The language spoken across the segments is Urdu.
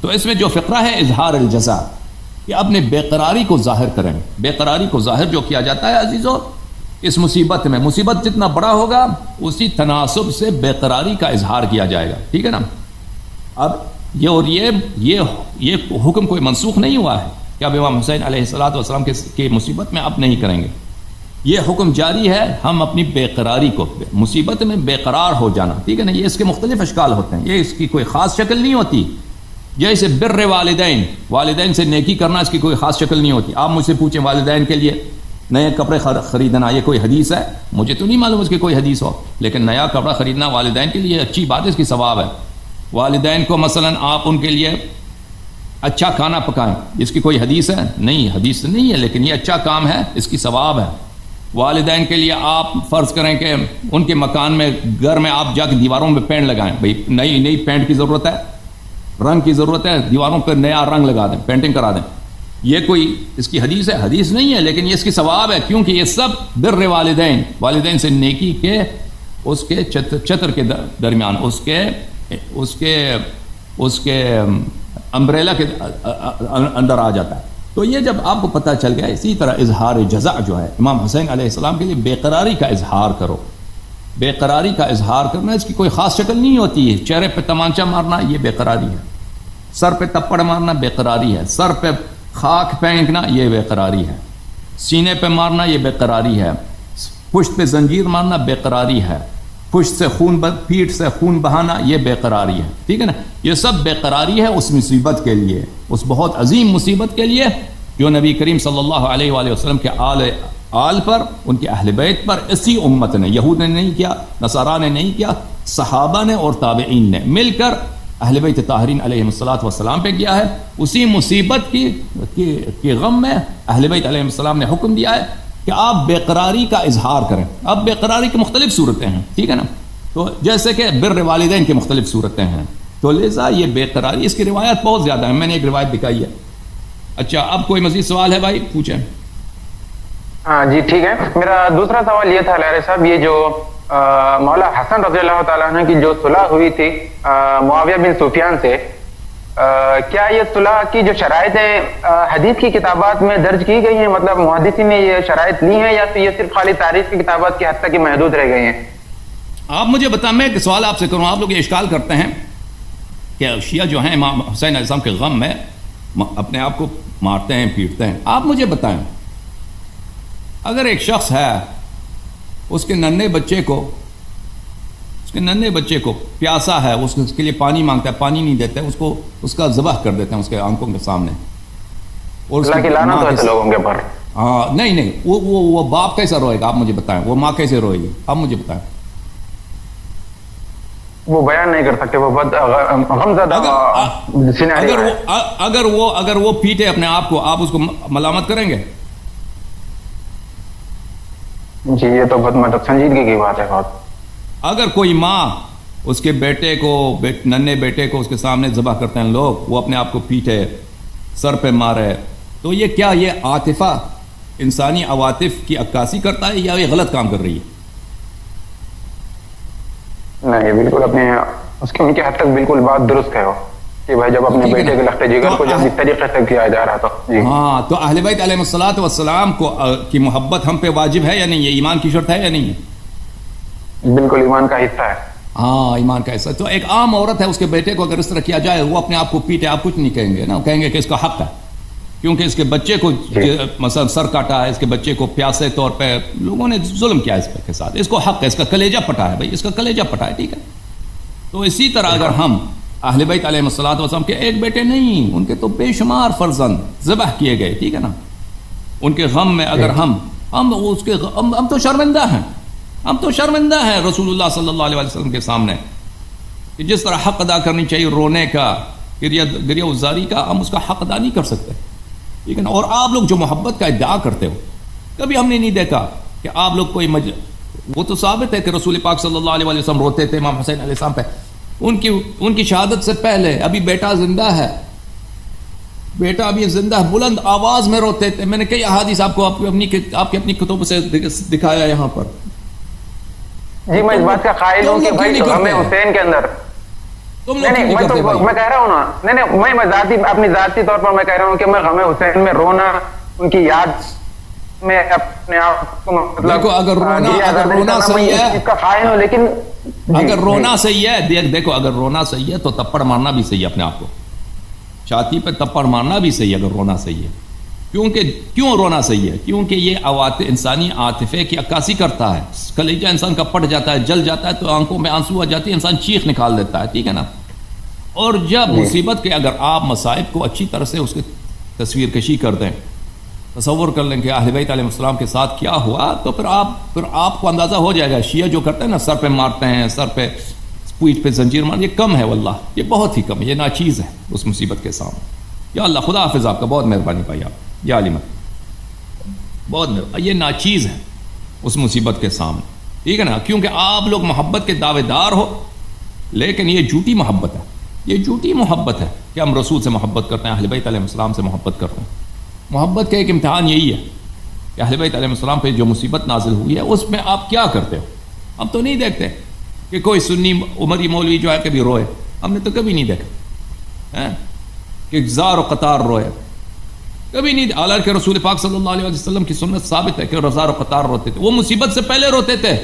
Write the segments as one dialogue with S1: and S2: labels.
S1: تو اس میں جو فقرہ ہے اظہار الجزا، کہ اپنے بے قراری کو ظاہر کریں. بے قراری کو ظاہر جو کیا جاتا ہے عزیزو اس مصیبت میں، مصیبت جتنا بڑا ہوگا اسی تناسب سے بے قراری کا اظہار کیا جائے گا. ٹھیک ہے نا. اب یہ اور یہ حکم کوئی منسوخ نہیں ہوا ہے کہ اب امام حسین علیہ الصلوۃ والسلام کی مصیبت میں اب نہیں کریں گے. یہ حکم جاری ہے، ہم اپنی بے قراری کو، مصیبت میں بے قرار ہو جانا، ٹھیک ہے نا، یہ اس کے مختلف اشکال ہوتے ہیں، یہ اس کی کوئی خاص شکل نہیں ہوتی. جیسے بر والدین، والدین سے نیکی کرنا اس کی کوئی خاص شکل نہیں ہوتی. آپ مجھ سے پوچھیں والدین کے لیے نئے کپڑے خریدنا یہ کوئی حدیث ہے؟ مجھے تو نہیں معلوم اس کی کوئی حدیث ہو، لیکن نیا کپڑا خریدنا والدین کے لیے اچھی بات ہے، اس کی ثواب ہے. والدین کو مثلا آپ ان کے لیے اچھا کھانا پکائیں، اس کی کوئی حدیث ہے؟ نہیں، حدیث نہیں ہے، لیکن یہ اچھا کام ہے، اس کی ثواب ہے. والدین کے لیے آپ فرض کریں کہ ان کے مکان میں، گھر میں آپ جا کے دیواروں میں پینٹ لگائیں. بھئی نئی پینٹ کی ضرورت ہے، رنگ کی ضرورت ہے، دیواروں پہ نیا رنگ لگا دیں، پینٹنگ کرا دیں. یہ کوئی اس کی حدیث ہے؟ حدیث نہیں ہے، لیکن یہ اس کی ثواب ہے، کیونکہ یہ سب بر والدین، والدین سے نیکی کے اس کے چتر کے درمیان، اس کے امبریلا کے اندر آ جاتا ہے. تو یہ جب آپ کو پتہ چل گیا، اسی طرح اظہار جزع جو ہے امام حسین علیہ السلام کے لیے بے قراری کا اظہار کرو. بے قراری کا اظہار کرنا اس کی کوئی خاص شکل نہیں ہوتی ہے. چہرے پہ تمانچہ مارنا یہ بے قراری ہے، سر پہ تپڑ مارنا بے قراری ہے، سر پہ خاک پھینکنا یہ بے قراری ہے، سینے پہ مارنا یہ بے قراری ہے، پشت پہ زنجیر مارنا بے قراری ہے، پشت سے پیٹھ سے خون بہانا یہ بے قراری ہے. ٹھیک ہے نا. یہ سب بے قراری ہے اس مصیبت کے لیے، اس بہت عظیم مصیبت کے لیے جو نبی کریم صلی اللہ علیہ وآلہ وسلم کے آل پر، ان کے اہل بیت پر اسی امت نے، یہود نے نہیں کیا، نصارہ نے نہیں کیا، صحابہ نے اور تابعین نے مل کر اہل بیت طاہرین علیہ الصلوۃ والسلام پہ کیا ہے. اسی مصیبت کی غم میں اہل بیت علیہ السلام نے حکم دیا ہے کہ آپ بے قراری کا اظہار کریں. اب بے قراری کی مختلف صورتیں ہیں، ٹھیک ہے نا. تو جیسے کہ بر والدین کی مختلف صورتیں ہیں، تو لہذا یہ بے قراری، اس کی روایت بہت زیادہ ہیں، میں نے ایک روایت دکھائی ہے. اچھا، اب کوئی مزید سوال ہے بھائی؟ پوچھیں.
S2: ہاں جی ٹھیک ہے. میرا دوسرا سوال یہ تھا لہرے صاحب، یہ جو مولا حسن رضی اللہ تعالیٰ عنہ کی جو صلح ہوئی تھی معاویہ بن سفیان سے، کیا یہ صلح کی جو شرائط ہیں حدیث کی کتابات میں درج کی گئی ہیں؟ مطلب محدثین نے یہ شرائط لی ہیں یا پھر یہ صرف خالی تاریخ کی کتابات کی حد تک ہی محدود رہ گئی ہیں؟
S1: آپ مجھے بتائیں، میں ایک سوال آپ سے کروں. آپ لوگ یہ اشکال کرتے ہیں کہ شیعہ جو ہیں امام حسین علیہ السلام کے غم میں اپنے آپ کو مارتے ہیں، پیٹتے ہیں. آپ مجھے بتائیں، اگر ایک شخص ہے، اس کے ننھے بچے کو پیاسا ہے، اس کے لیے پانی مانگتا ہے، پانی نہیں دیتے، اس کا ذبح کر دیتے ہیں اس کے آنکھوں کے سامنے. اور
S2: اللہ کی لعنت ہے لوگوں کے اوپر.
S1: ہاں نہیں، وہ باپ کیسا روئے گا؟ آپ مجھے بتائیں. وہ ماں کیسے روئے گی؟ آپ مجھے بتائیں.
S2: وہ بیان نہیں کر سکتے، وہ غمزدہ سینیریو ہے.
S1: اگر وہ پیٹے اپنے آپ کو، آپ اس کو ملامت کریں گے؟
S2: جی یہ تو بہت مطلب سنجیدگی کی بات ہے. بہت.
S1: اگر کوئی ماں اس کے بیٹے کو، ننھے بیٹے کو اس کے سامنے ذبح کرتے ہیں لوگ، وہ اپنے آپ کو پیٹے، سر پہ مارے، تو یہ کیا یہ عاطفہ، انسانی عواطف کی عکاسی کرتا ہے یا یہ غلط کام کر رہی ہے؟
S2: نہیں، بالکل ان کے حد تک بالکل بات درست ہے وہ، کہ بھائی جب اپنے بیٹے کے لخت جگر کو جب اس طریقے سے کیا جا رہا تھا. جی
S1: ہاں، تو اہل بیت علیہ الصلوۃ والسلام کی محبت ہم پہ واجب ہے یا نہیں؟ یہ ایمان کی شرط ہے یا نہیں ہے؟
S2: بالکل ایمان کا حصہ ہے.
S1: ہاں ایمان کا حصہ. تو ایک عام عورت ہے، اس کے بیٹے کو اگر اس طرح کیا جائے، وہ اپنے آپ کو پیٹے، آپ کچھ نہیں کہیں گے نا، کہیں گے کہ اس کا حق ہے، کیونکہ اس کے بچے کو مثلا سر کاٹا ہے، اس کے بچے کو پیاسے طور پہ لوگوں نے ظلم کیا اس کے ساتھ، اس کو حق ہے، اس کا کلیجہ پٹا ہے، بھائی اس کا کلیجہ پٹا ہے. ٹھیک ہے. تو اسی طرح اگر ہم اہل بیت علیہ الصلوۃ والسلام کے ایک بیٹے نہیں، ان کے تو بے شمار فرزند ذبح کیے گئے، ٹھیک ہے نا، ان کے غم میں اگر ہم تو شرمندہ ہیں، ہم تو شرمندہ ہیں رسول اللہ صلی اللہ علیہ وسلم کے سامنے، کہ جس طرح حق ادا کرنی چاہیے رونے کا، گریہ وزاری کا، ہم اس کا حق ادا نہیں کر سکتے. ٹھیک ہے نا. اور آپ لوگ جو محبت کا ادعا کرتے ہو، کبھی ہم نے نہیں دیکھا کہ آپ لوگ کوئی وہ تو ثابت ہے کہ رسول پاک صلی اللہ علیہ وسلم روتے تھے امام حسین علیہ السلام پہ. ان کی شہادت سے پہلے ابھی بیٹا زندہ ہے، بیٹا ابھی زندہ ہے، بلند آواز میں روتے تھے. میں نے کئی احادیث آپ کو آپ کی اپنی کتب سے دکھایا یہاں پر.
S2: جی میں اس بات کا قائل ہوں کہ بھائی غم حسین کے اندر
S1: تم
S2: نہیں
S1: لوگ
S2: نہیں،
S1: نہیں کرتے بھائی.
S2: میں کہہ رہا ہوں نا، نہیں نہیں، میں ذاتی اپنی ذاتی طور پر میں کہہ رہا ہوں کہ میں غم حسین میں رونا، ان کی یاد میں اپنے آپ کو مطلب
S1: دیکھو اگر رونا صحیح ہے،
S2: اس کا خائن ہوں، لیکن
S1: اگر رونا صحیح ہے، دیکھو اگر رونا صحیح ہے تو تپڑ مارنا بھی صحیح ہے اپنے آپ کو، چھاتی پہ تپڑ مارنا بھی صحیح ہے اگر رونا صحیح ہے. کیوں رونا صحیح ہے؟ کیونکہ یہ انسانی عاطفے کی عکاسی کرتا ہے. کلیجہ انسان کا پٹ جاتا ہے، جل جاتا ہے، تو آنکھوں میں آنسو آ جاتی ہے، انسان چیخ نکال دیتا ہے، ٹھیک ہے نا. اور جب مصیبت کے اگر آپ مصائب کو اچھی طرح سے اس کی تصویر کشی کر دیں، تصور کر لیں کہ اہل بیت علیہ السلام کے ساتھ کیا ہوا، تو پھر آپ کو اندازہ ہو جائے گا. شیعہ جو کرتے ہیں نا، سر پہ مارتے ہیں، سر پہ پیٹھ پہ زنجیر مار، یہ کم ہے واللہ، یہ بہت ہی کم ہے، یہ ناچیز ہے اس مصیبت کے سامنے. یا اللہ خدا حافظ آپ کا، بہت مہربانی پائی آپ یا علیمت، بہت مہربانی. یہ ناچیز ہے اس مصیبت کے سامنے، ٹھیک ہے نا. کیونکہ آپ لوگ محبت کے دعوے دار ہو، لیکن یہ جھوٹی محبت ہے، یہ جھوٹی محبت ہے کہ ہم رسول سے محبت کرتے ہیں، اہل بیت علیہ السلام سے محبت کرتے ہیں. محبت کا ایک امتحان یہی ہے کہ اہل بیت علیہ السلام پہ جو مصیبت نازل ہوئی ہے اس میں آپ کیا کرتے ہو. ہم تو نہیں دیکھتے کہ کوئی سنی عمری مولوی جو ہے کبھی روئے، ہم نے تو کبھی نہیں دیکھا کہ زار و قطار روئے، کبھی نہیں. حالانکہ رسول پاک صلی اللہ علیہ وسلم کی سنت ثابت ہے کہ زار و قطار روتے تھے، وہ مصیبت سے پہلے روتے تھے.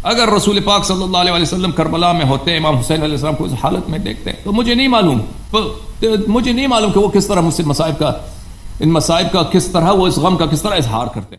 S1: اگر رسول پاک صلی اللہ علیہ وسلم کربلا میں ہوتے، امام حسین علیہ السلام کو اس حالت میں دیکھتے، تو مجھے نہیں معلوم کہ وہ کس طرح ان مصائب کا کس طرح وہ اس غم کا کس طرح اظہار کرتے.